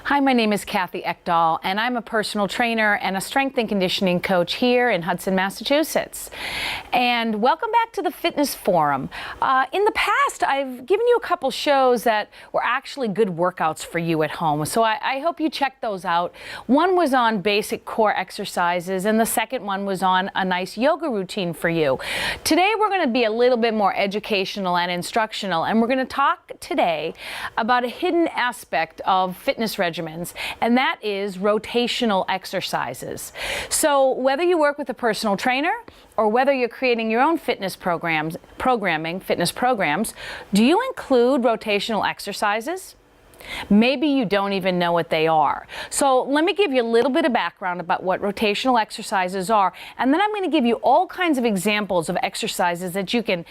Hi, my name is Kathy Ekdahl, and I'm a personal trainer and a strength and conditioning coach here in Hudson, Massachusetts. And welcome back to the Fitness Forum. In the past, I've given you a couple shows that were actually good workouts for you at home, so I hope you check those out. One was on basic core exercises, and the second one was on a nice yoga routine for you. Today, we're going to be a little bit more educational and instructional, and we're going to talk today about a hidden aspect of fitness regimens, and that is rotational exercises. So whether you work with a personal trainer or whether you're creating your own fitness programs, do you include rotational exercises? Maybe you don't even know what they are. So let me give you a little bit of background about what rotational exercises are, and then I'm going to give you all kinds of examples of exercises that you can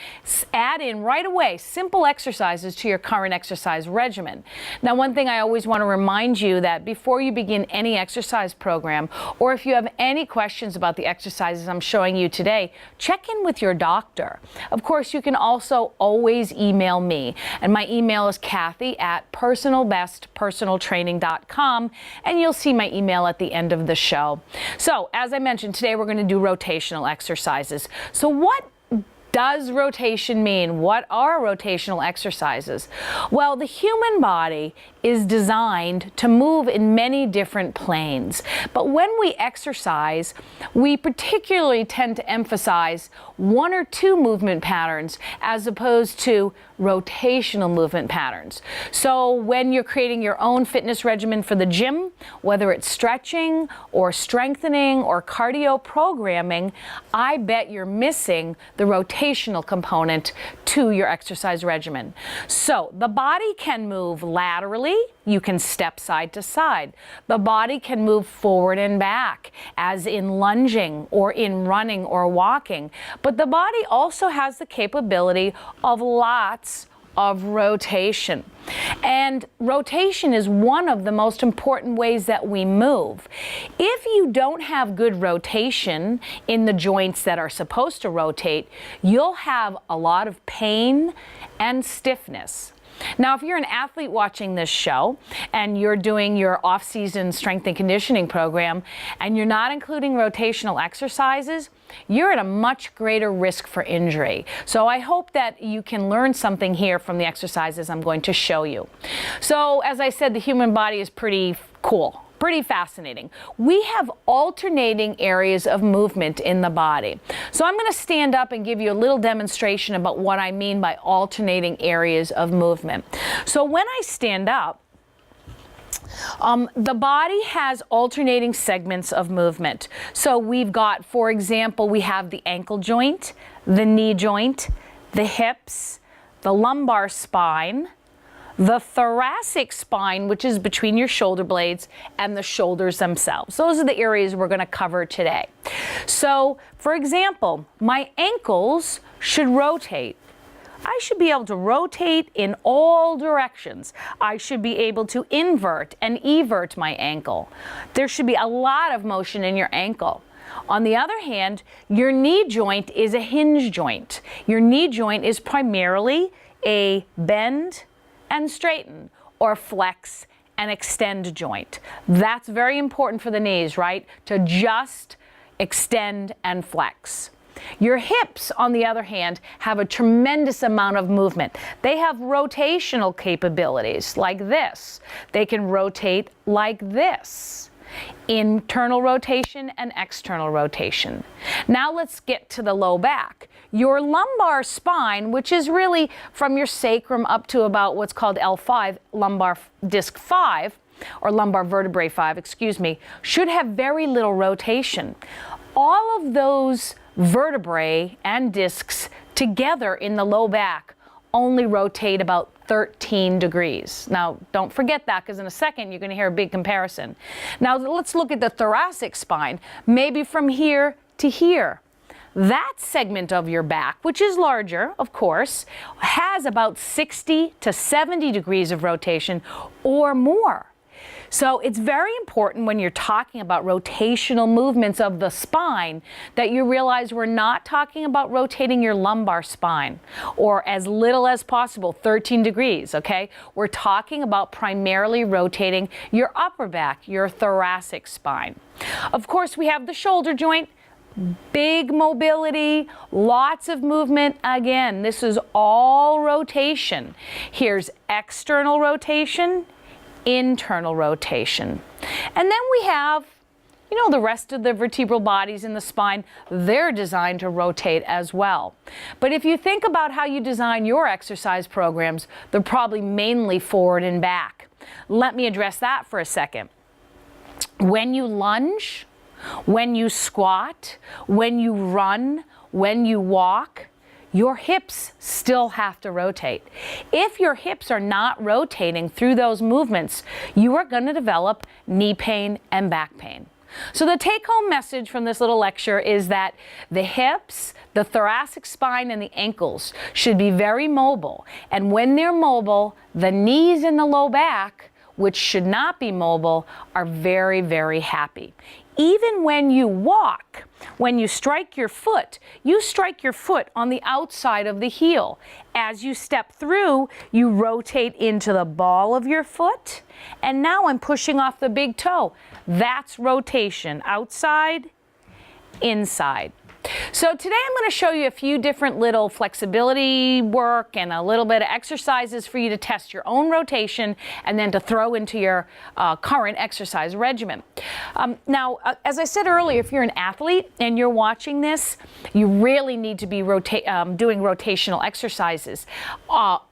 add in right away, simple exercises to your current exercise regimen. Now, one thing I always want to remind you that before you begin any exercise program, or if you have any questions about the exercises I'm showing you today, check in with your doctor. Of course, you can also always email me, and my email is Kathy@personalbestpersonaltraining.com, and you'll see my email at the end of the show. So, as I mentioned, today we're going to do rotational exercises. So what does rotation mean? What are rotational exercises? Well, the human body is designed to move in many different planes. But when we exercise, we particularly tend to emphasize one or two movement patterns as opposed to rotational movement patterns. So when you're creating your own fitness regimen for the gym, whether it's stretching or strengthening or cardio programming, I bet you're missing the rotational component to your exercise regimen. So the body can move laterally. You can step side to side. The body can move forward and back, as in lunging or in running or walking. But the body also has the capability of lots of rotation. And rotation is one of the most important ways that we move. If you don't have good rotation in the joints that are supposed to rotate, you'll have a lot of pain and stiffness. Now, if you're an athlete watching this show and you're doing your off-season strength and conditioning program and you're not including rotational exercises, you're at a much greater risk for injury. So I hope that you can learn something here from the exercises I'm going to show you. So, as I said, the human body is pretty cool. Pretty fascinating. We have alternating areas of movement in the body. So I'm going to stand up and give you a little demonstration about what I mean by alternating areas of movement. So when I stand up, the body has alternating segments of movement. So we've got, for example, we have the ankle joint, the knee joint, the hips, the lumbar spine, the thoracic spine, which is between your shoulder blades, and the shoulders themselves. Those are the areas we're going to cover today. So, for example, my ankles should rotate. I should be able to rotate in all directions. I should be able to invert and evert my ankle. There should be a lot of motion in your ankle. On the other hand, your knee joint is a hinge joint. Your knee joint is primarily a bend and straighten, or flex and extend joint. That's very important for the knees, right? To just extend and flex. Your hips, on the other hand, have a tremendous amount of movement. They have rotational capabilities like this. They can rotate like this. Internal rotation and external rotation. Now let's get to the low back. Your lumbar spine, which is really from your sacrum up to about what's called L5, lumbar disc 5, or lumbar vertebrae 5, excuse me, should have very little rotation. All of those vertebrae and discs together in the low back only rotate about 13 degrees. Now, don't forget that, because in a second you're going to hear a big comparison. Now, let's look at the thoracic spine, maybe from here to here. That segment of your back, which is larger, of course, has about 60 to 70 degrees of rotation or more. So it's very important when you're talking about rotational movements of the spine that you realize we're not talking about rotating your lumbar spine or as little as possible, 13 degrees, okay? We're talking about primarily rotating your upper back, your thoracic spine. Of course, we have the shoulder joint, big mobility, lots of movement. Again, this is all rotation. Here's external rotation, internal rotation. And then we have, you know, the rest of the vertebral bodies in the spine. They're designed to rotate as well. But if you think about how you design your exercise programs, they're probably mainly forward and back. Let me address that for a second. When you lunge, when you squat, when you run, when you walk, your hips still have to rotate. If your hips are not rotating through those movements, you are going to develop knee pain and back pain. So the take-home message from this little lecture is that the hips, the thoracic spine, and the ankles should be very mobile. And when they're mobile, the knees and the low back, which should not be mobile, are very, very happy. Even when you walk, when you strike your foot on the outside of the heel. As you step through, you rotate into the ball of your foot, and now I'm pushing off the big toe. That's rotation, outside, inside. So today I'm going to show you a few different little flexibility work and a little bit of exercises for you to test your own rotation and then to throw into your current exercise regimen. Now, as I said earlier, if you're an athlete and you're watching this, you really need to be doing rotational exercises.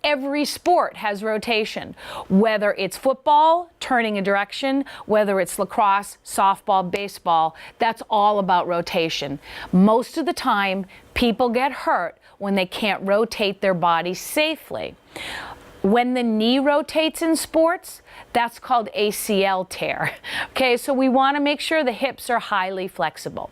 Every sport has rotation, whether it's football, turning a direction, whether it's lacrosse, softball, baseball, that's all about rotation. Most of the time, people get hurt when they can't rotate their body safely. When the knee rotates in sports, that's called ACL tear. Okay, so we want to make sure the hips are highly flexible.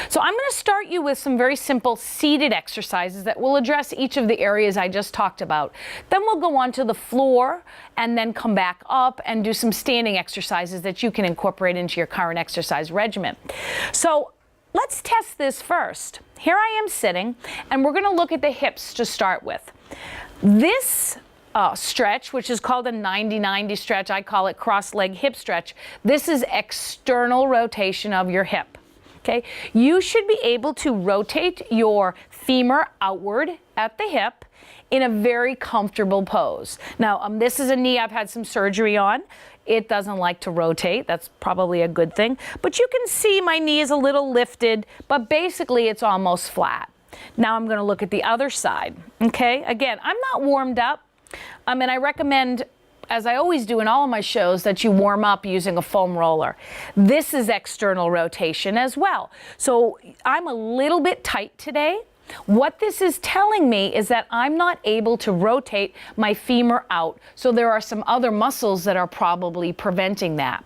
So I'm going to start you with some very simple seated exercises that will address each of the areas I just talked about. Then we'll go on to the floor and then come back up and do some standing exercises that you can incorporate into your current exercise regimen. So let's test this first. Here I am sitting, and we're going to look at the hips to start with. This stretch, which is called a 90-90 stretch, I call it cross-leg hip stretch. This is external rotation of your hip. Okay, you should be able to rotate your femur outward at the hip in a very comfortable pose. Now, this is a knee I've had some surgery on. It doesn't like to rotate. That's probably a good thing. But you can see my knee is a little lifted, but basically it's almost flat. Now I'm going to look at the other side. Okay, again, I'm not warmed up. And I recommend, as I always do in all of my shows, that you warm up using a foam roller. This is external rotation as well. So I'm a little bit tight today. What this is telling me is that I'm not able to rotate my femur out. So there are some other muscles that are probably preventing that.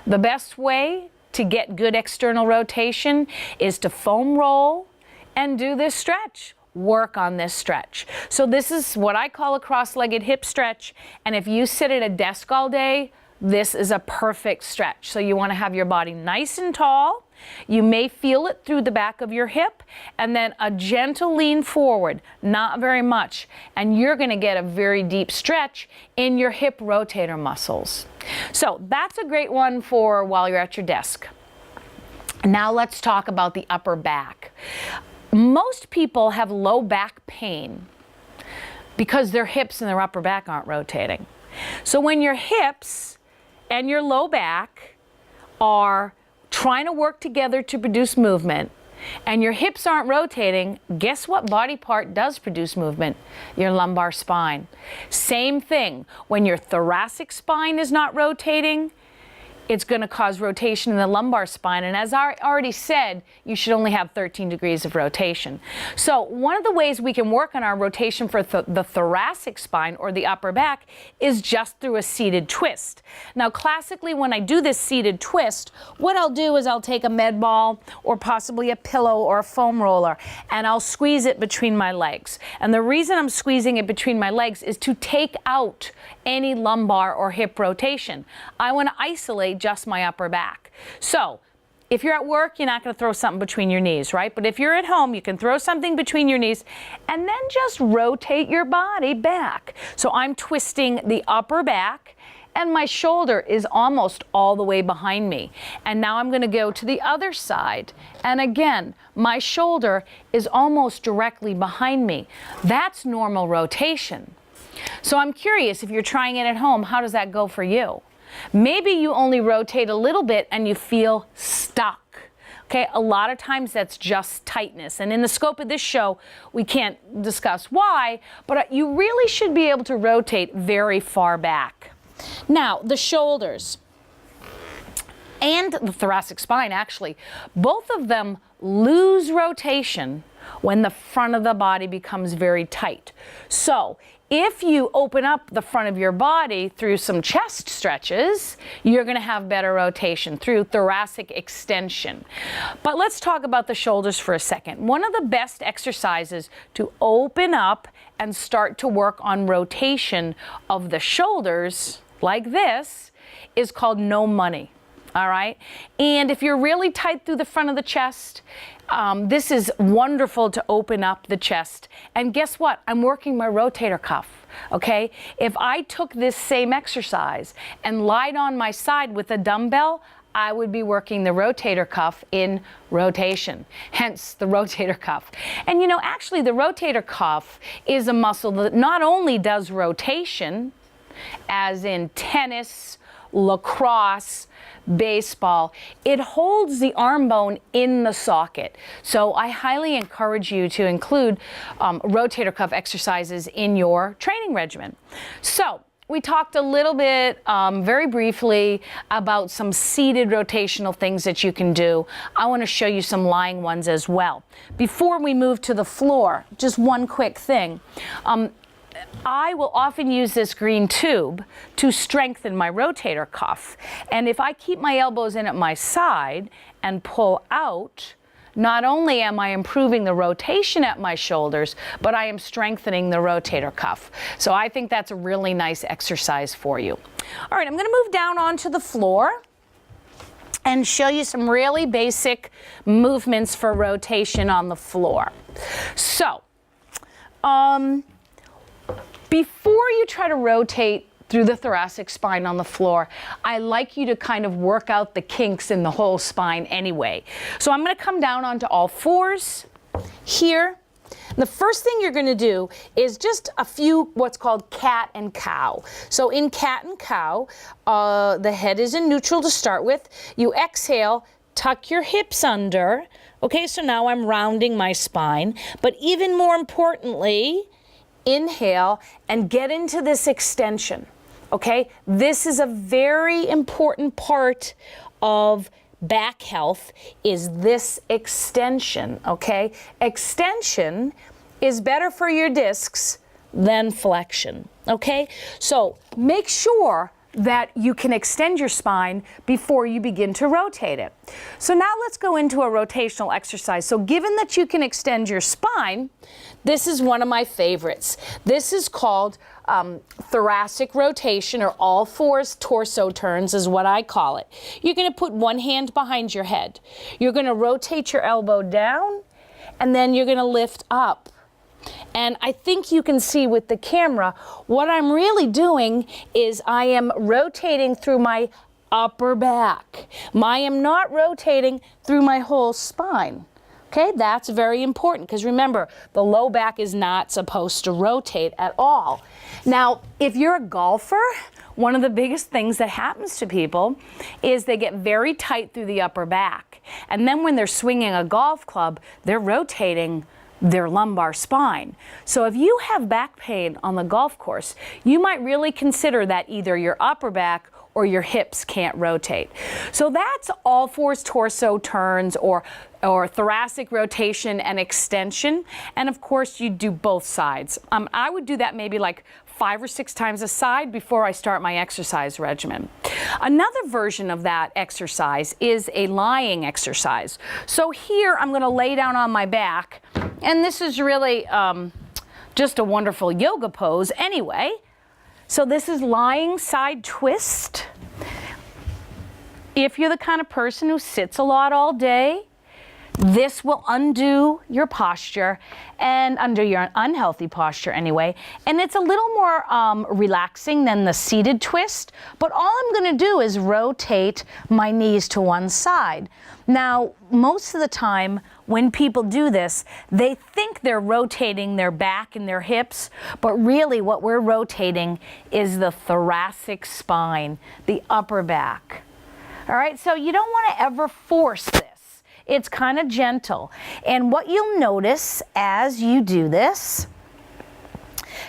The best way to get good external rotation is to foam roll and do this stretch. Work on this stretch. So this is what I call a cross-legged hip stretch. And if you sit at a desk all day, this is a perfect stretch. So you want to have your body nice and tall. You may feel it through the back of your hip, and then a gentle lean forward, not very much. And you're going to get a very deep stretch in your hip rotator muscles. So that's a great one for while you're at your desk. Now let's talk about the upper back. Most people have low back pain because their hips and their upper back aren't rotating. So when your hips and your low back are trying to work together to produce movement and your hips aren't rotating, guess what body part does produce movement? Your lumbar spine. Same thing, when your thoracic spine is not rotating, it's going to cause rotation in the lumbar spine. And as I already said, you should only have 13 degrees of rotation. So one of the ways we can work on our rotation for the thoracic spine or the upper back is just through a seated twist. Now, classically, when I do this seated twist, what I'll do is I'll take a med ball or possibly a pillow or a foam roller, and I'll squeeze it between my legs. And the reason I'm squeezing it between my legs is to take out any lumbar or hip rotation. I want to isolate just my upper back. So if you're at work, you're not going to throw something between your knees, right? But if you're at home, you can throw something between your knees and then just rotate your body back. So I'm twisting the upper back, and my shoulder is almost all the way behind me. And now I'm going to go to the other side. And again, my shoulder is almost directly behind me. That's normal rotation. So I'm curious, if you're trying it at home, how does that go for you? Maybe you only rotate a little bit and you feel stuck. Okay, a lot of times that's just tightness. And in the scope of this show, we can't discuss why, but you really should be able to rotate very far back. Now, the shoulders and the thoracic spine, actually, both of them lose rotation when the front of the body becomes very tight. So if you open up the front of your body through some chest stretches, you're going to have better rotation through thoracic extension. But let's talk about the shoulders for a second. One of the best exercises to open up and start to work on rotation of the shoulders, like this, is called no money. All right? And if you're really tight through the front of the chest, this is wonderful to open up the chest. And guess what? I'm working my rotator cuff, okay? If I took this same exercise and lied on my side with a dumbbell, I would be working the rotator cuff in rotation, hence the rotator cuff. And you know, actually the rotator cuff is a muscle that not only does rotation, as in tennis, lacrosse, baseball, it holds the arm bone in the socket. So I highly encourage you to include rotator cuff exercises in your training regimen. So we talked a little bit, very briefly, about some seated rotational things that you can do. I want to show you some lying ones as well. Before we move to the floor, just one quick thing. I will often use this green tube to strengthen my rotator cuff. And if I keep my elbows in at my side and pull out, not only am I improving the rotation at my shoulders, but I am strengthening the rotator cuff. So I think that's a really nice exercise for you. All right, I'm going to move down onto the floor and show you some really basic movements for rotation on the floor. So, before you try to rotate through the thoracic spine on the floor, I like you to kind of work out the kinks in the whole spine anyway. So I'm going to come down onto all fours here. The first thing you're going to do is just a few what's called cat and cow. So in cat and cow, the head is in neutral to start with. You exhale, tuck your hips under. Okay, so now I'm rounding my spine. But even more importantly, inhale and get into this extension, okay? This is a very important part of back health, is this extension, okay? Extension is better for your discs than flexion, okay? So make sure that you can extend your spine before you begin to rotate it. So now let's go into a rotational exercise. So given that you can extend your spine, this is one of my favorites. This is called thoracic rotation, or all fours torso turns is what I call it. You're going to put one hand behind your head. You're going to rotate your elbow down, and then you're going to lift up. And I think you can see with the camera, what I'm really doing is I am rotating through my upper back. I am not rotating through my whole spine. Okay, that's very important because remember, the low back is not supposed to rotate at all. Now, if you're a golfer, one of the biggest things that happens to people is they get very tight through the upper back. And then when they're swinging a golf club, they're rotating their lumbar spine. So if you have back pain on the golf course, you might really consider that either your upper back or your hips can't rotate. So that's all fours torso turns or thoracic rotation and extension. And of course you do both sides. I would do that maybe like 5 or 6 times a side before I start my exercise regimen. Another version of that exercise is a lying exercise. So here I'm going to lay down on my back, and this is really just a wonderful yoga pose anyway. So this is lying side twist. If you're the kind of person who sits a lot all day, this will undo your posture and undo your unhealthy posture anyway. And it's a little more relaxing than the seated twist, but all I'm going to do is rotate my knees to one side. Now, most of the time when people do this, they think they're rotating their back and their hips, but really what we're rotating is the thoracic spine, the upper back. All right, so you don't want to ever force this. It's kind of gentle. And what you'll notice as you do this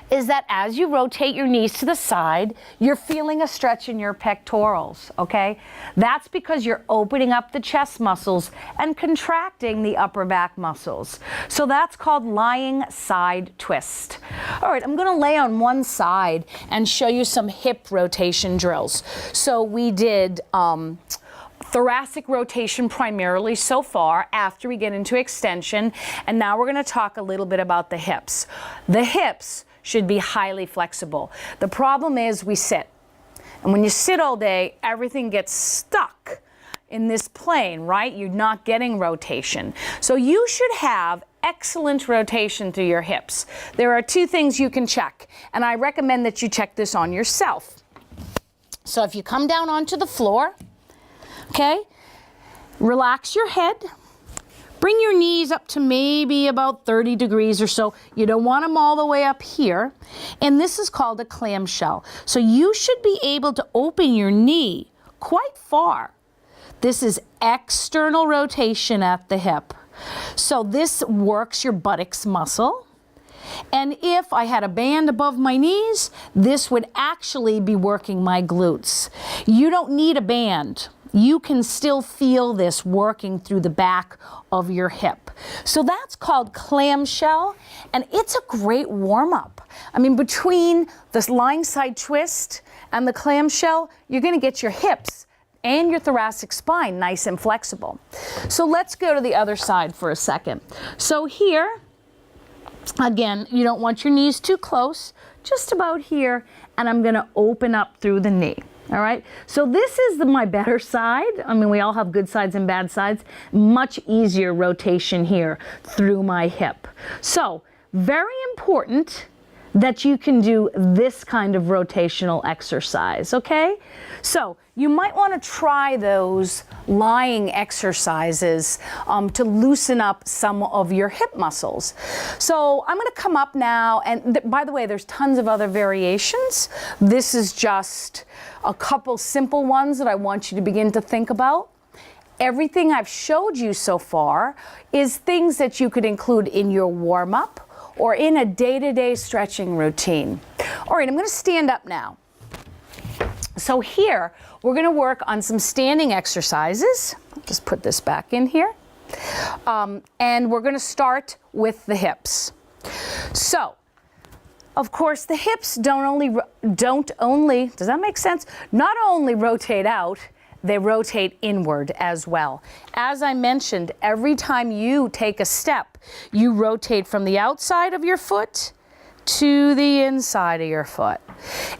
is that as you rotate your knees to the side, you're feeling a stretch in your pectorals, okay? That's because you're opening up the chest muscles and contracting the upper back muscles. So that's called lying side twist. All right, I'm gonna lay on one side and show you some hip rotation drills. So we did thoracic rotation primarily so far after we get into extension, and now we're going to talk a little bit about the hips. The hips should be highly flexible. The problem is we sit, and when you sit all day, everything gets stuck in this plane, right? You're not getting rotation. So you should have excellent rotation through your hips. There are 2 things you can check, and I recommend that you check this on yourself. So if you come down onto the floor, okay, relax your head, bring your knees up to maybe about 30 degrees or so. You don't want them all the way up here. And this is called a clamshell. So you should be able to open your knee quite far. This is external rotation at the hip. So this works your buttocks muscle. And if I had a band above my knees, this would actually be working my glutes. You don't need a band. You can still feel this working through the back of your hip. So that's called clamshell, and it's a great warm-up. I mean, between this lying side twist and the clamshell, you're going to get your hips and your thoracic spine nice and flexible. So let's go to the other side for a second. So here, again, you don't want your knees too close, just about here, and I'm going to open up through the knee. All right, so this is my better side. I mean, we all have good sides and bad sides. Much easier rotation here through my hip. So very important that you can do this kind of rotational exercise, okay? So you might want to try those lying exercises to loosen up some of your hip muscles. So I'm going to come up now, and by the way, there's tons of other variations. This is just a couple simple ones that I want you to begin to think about. Everything I've showed you so far is things that you could include in your warm-up or in a day-to-day stretching routine. All right, I'm going to stand up now. So here, we're going to work on some standing exercises. Just put this back in here. And we're going to start with the hips. So, of course, the hips don't only, does that make sense? Not only rotate out, they rotate inward as well. As I mentioned, every time you take a step, you rotate from the outside of your foot to the inside of your foot.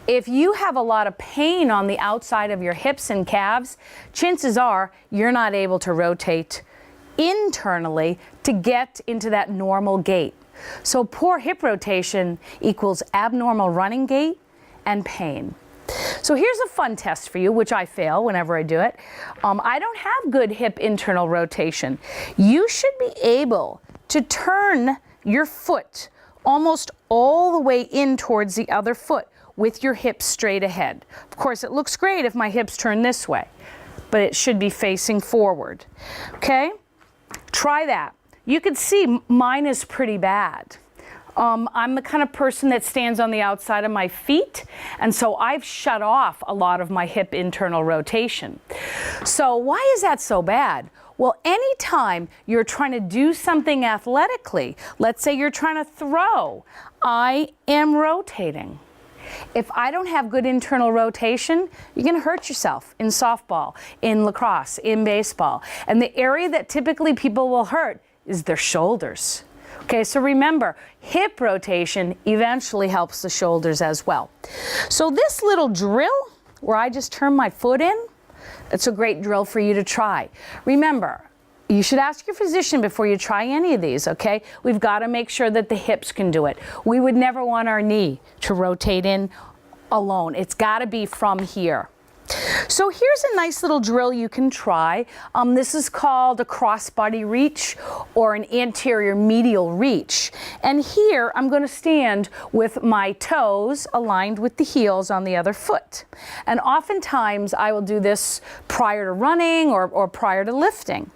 If you have a lot of pain on the outside of your hips and calves, chances are you're not able to rotate internally to get into that normal gait. So poor hip rotation equals abnormal running gait and pain. So here's a fun test for you, which I fail whenever I do it. I don't have good hip internal rotation. You should be able to turn your foot almost all the way in towards the other foot with your hips straight ahead. Of course, it looks great if my hips turn this way, but it should be facing forward. Okay? Try that. You can see mine is pretty bad. I'm the kind of person that stands on the outside of my feet, and so I've shut off a lot of my hip internal rotation. So why is that so bad? Well, anytime you're trying to do something athletically, let's say you're trying to throw, I am rotating. If I don't have good internal rotation, you're going to hurt yourself in softball, in lacrosse, in baseball. And the area that typically people will hurt is their shoulders. Okay, so remember, hip rotation eventually helps the shoulders as well. So this little drill where I just turn my foot in, it's a great drill for you to try. Remember, you should ask your physician before you try any of these, okay? We've got to make sure that the hips can do it. We would never want our knee to rotate in alone. It's got to be from here. So here's a nice little drill you can try. This is called a crossbody reach or an anterior medial reach. And here I'm going to stand with my toes aligned with the heels on the other foot. And oftentimes I will do this prior to running or prior to lifting.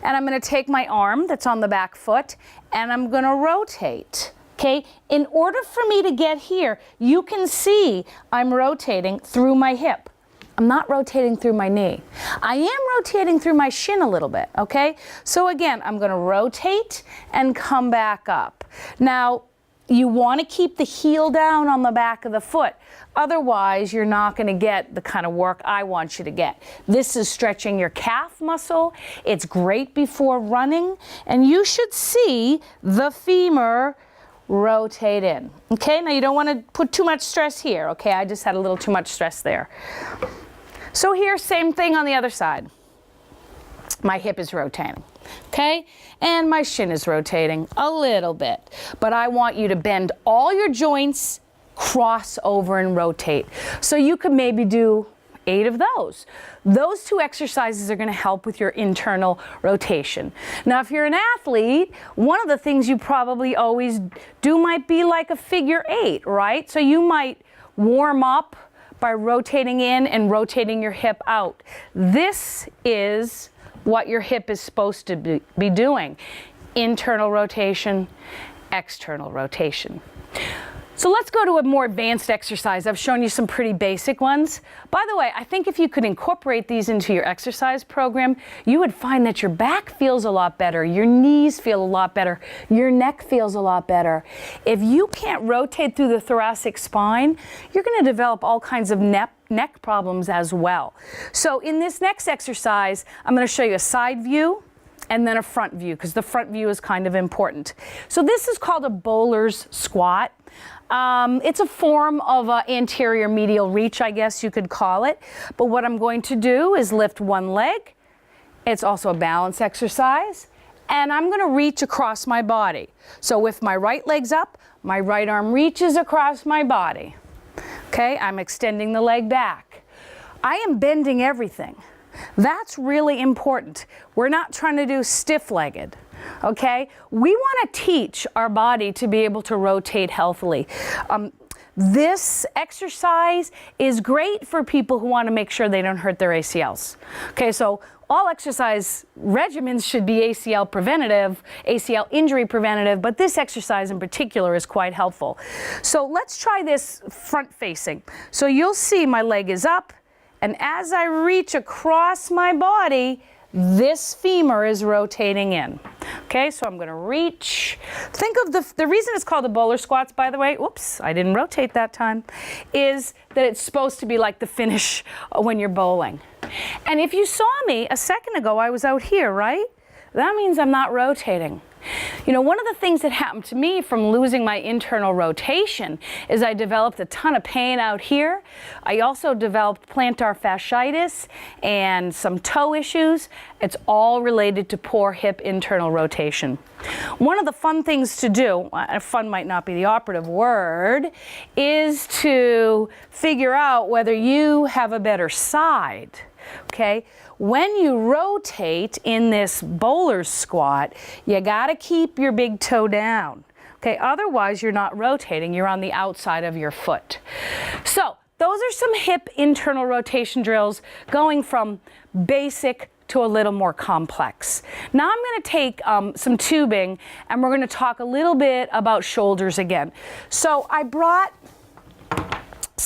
And I'm going to take my arm that's on the back foot and I'm going to rotate. Okay, in order for me to get here, you can see I'm rotating through my hip. I'm not rotating through my knee. I am rotating through my shin a little bit, okay? So again, I'm going to rotate and come back up. Now, you want to keep the heel down on the back of the foot. Otherwise, you're not going to get the kind of work I want you to get. This is stretching your calf muscle. It's great before running. And you should see the femur rotate in. Okay, now you don't want to put too much stress here. Okay, I just had a little too much stress there. So here, same thing on the other side. My hip is rotating, okay? And my shin is rotating a little bit. But I want you to bend all your joints, cross over and rotate. So you could maybe do 8 of those. Those 2 exercises are going to help with your internal rotation. Now, if you're an athlete, one of the things you probably always do might be like a figure 8, right? So you might warm up by rotating in and rotating your hip out. This is what your hip is supposed to be doing. Internal rotation, external rotation. So let's go to a more advanced exercise. I've shown you some pretty basic ones. By the way, I think if you could incorporate these into your exercise program, you would find that your back feels a lot better, your knees feel a lot better, your neck feels a lot better. If you can't rotate through the thoracic spine, you're going to develop all kinds of neck problems as well. So in this next exercise, I'm going to show you a side view and then a front view, because the front view is kind of important. So this is called a bowler's squat. It's a form of anterior medial reach, I guess you could call it. But what I'm going to do is lift one leg. It's also a balance exercise. And I'm going to reach across my body. So with my right leg's up, my right arm reaches across my body. Okay, I'm extending the leg back. I am bending everything. That's really important. We're not trying to do stiff-legged. Okay? We want to teach our body to be able to rotate healthily. This exercise is great for people who want to make sure they don't hurt their ACLs. Okay, so all exercise regimens should be ACL preventative, ACL injury preventative, but this exercise in particular is quite helpful. So let's try this front facing. So you'll see my leg is up, and as I reach across my body, this femur is rotating in. Okay, so I'm going to reach. Think of the reason it's called the bowler squats, by the way, whoops, I didn't rotate that time, is that it's supposed to be like the finish when you're bowling. And if you saw me a second ago, I was out here, right? That means I'm not rotating. You know, one of the things that happened to me from losing my internal rotation is I developed a ton of pain out here. I also developed plantar fasciitis and some toe issues. It's all related to poor hip internal rotation. One of the fun things to do, fun might not be the operative word, is to figure out whether you have a better side. Okay? When you rotate in this bowler squat, you got to keep your big toe down. Okay, otherwise you're not rotating, you're on the outside of your foot. So those are some hip internal rotation drills going from basic to a little more complex. Now I'm going to take some tubing, and we're going to talk a little bit about shoulders again. So I brought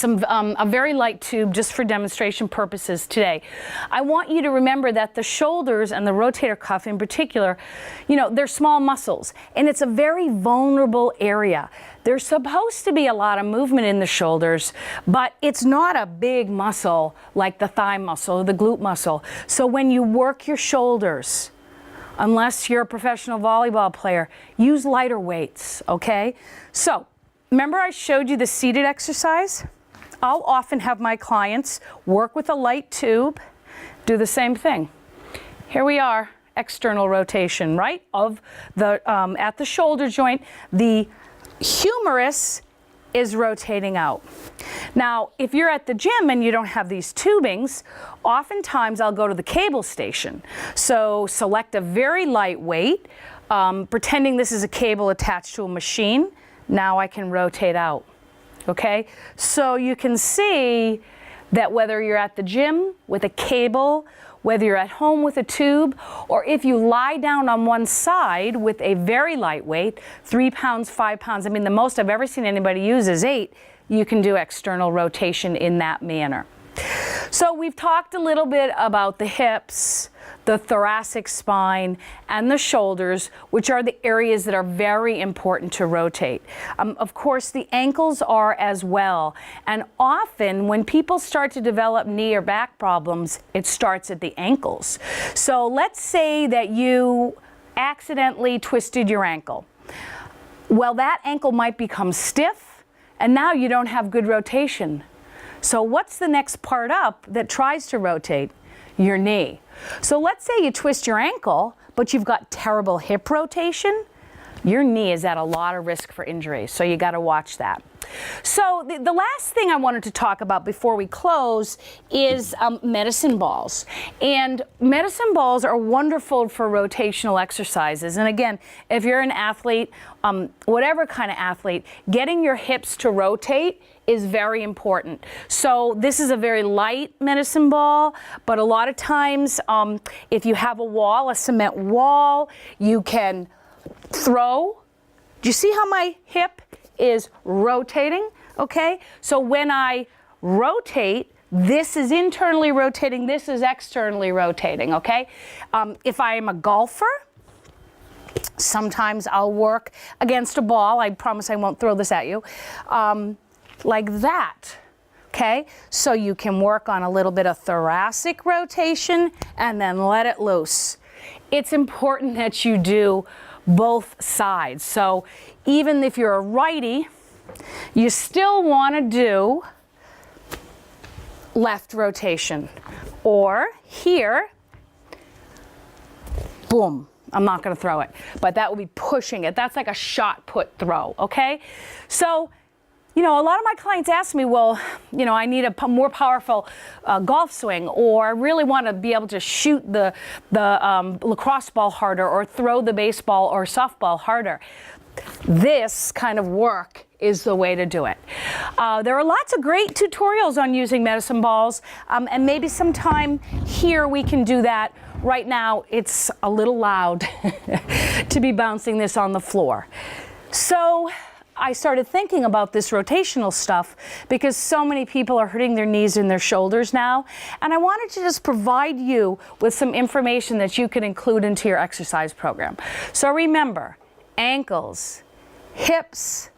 a very light tube just for demonstration purposes today. I want you to remember that the shoulders and the rotator cuff in particular, you know, they're small muscles, and it's a very vulnerable area. There's supposed to be a lot of movement in the shoulders, but it's not a big muscle like the thigh muscle or the glute muscle. So when you work your shoulders, unless you're a professional volleyball player, use lighter weights, okay? So remember I showed you the seated exercise? I'll often have my clients work with a light tube, do the same thing. Here we are, external rotation, right? Of the, at the shoulder joint, the humerus is rotating out. Now, if you're at the gym and you don't have these tubings, oftentimes I'll go to the cable station. So select a very light weight, pretending this is a cable attached to a machine. Now I can rotate out. Okay, so you can see that whether you're at the gym with a cable, whether you're at home with a tube, or if you lie down on one side with a very light weight, 3 pounds, 5 pounds, I mean the most I've ever seen anybody use is 8, you can do external rotation in that manner. So we've talked a little bit about the hips, the thoracic spine, and the shoulders, which are the areas that are very important to rotate. Of course, the ankles are as well. And often when people start to develop knee or back problems, it starts at the ankles. So let's say that you accidentally twisted your ankle. Well, that ankle might become stiff, and now you don't have good rotation. So what's the next part up that tries to rotate? Your knee. So let's say you twist your ankle, but you've got terrible hip rotation. Your knee is at a lot of risk for injury, so you got to watch that. So the last thing I wanted to talk about before we close is medicine balls. And medicine balls are wonderful for rotational exercises. And again, if you're an athlete, whatever kind of athlete, getting your hips to rotate is very important. So this is a very light medicine ball, but a lot of times if you have a wall, a cement wall, you can throw. Do you see how my hip is rotating? Okay, so when I rotate, this is internally rotating, this is externally rotating, okay? If I am a golfer, sometimes I'll work against a ball. I promise I won't throw this at you. Like that, okay? So you can work on a little bit of thoracic rotation and then let it loose. It's important that you do both sides. So even if you're a righty, you still want to do left rotation. Or here, boom. I'm not going to throw it, but that would be pushing it. That's like a shot put throw, okay? So, you know, a lot of my clients ask me, well, you know, I need a more powerful golf swing, or I really want to be able to shoot the lacrosse ball harder, or throw the baseball or softball harder. This kind of work is the way to do it. There are lots of great tutorials on using medicine balls, and maybe sometime here we can do that. Right now, it's a little loud to be bouncing this on the floor. So I started thinking about this rotational stuff because so many people are hurting their knees and their shoulders now. And I wanted to just provide you with some information that you can include into your exercise program. So remember, ankles, hips,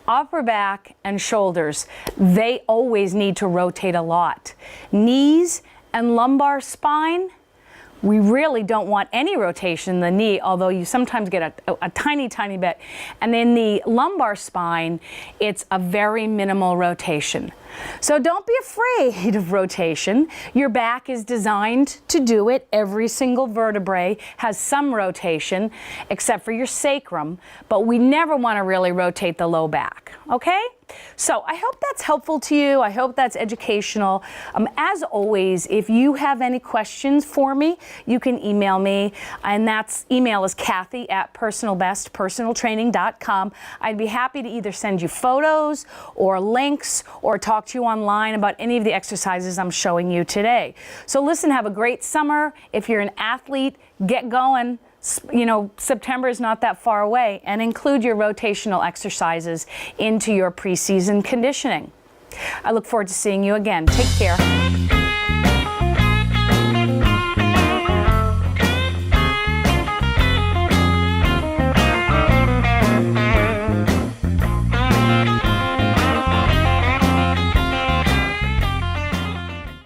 upper back, and shoulders, they always need to rotate a lot. Knees and lumbar spine, we really don't want any rotation in the knee, although you sometimes get a tiny, tiny bit. And in the lumbar spine, it's a very minimal rotation. So don't be afraid of rotation. Your back is designed to do it. Every single vertebrae has some rotation, except for your sacrum, but we never want to really rotate the low back, okay? So I hope that's helpful to you. I hope that's educational. As always, if you have any questions for me, you can email me, and that's email is Kathy@personalbestpersonaltraining.com. I'd be happy to either send you photos or links or talk talk to you online about any of the exercises I'm showing you today. So listen, have a great summer. If you're an athlete, get going. You know, September is not that far away, and include your rotational exercises into your preseason conditioning. I look forward to seeing you again. Take care.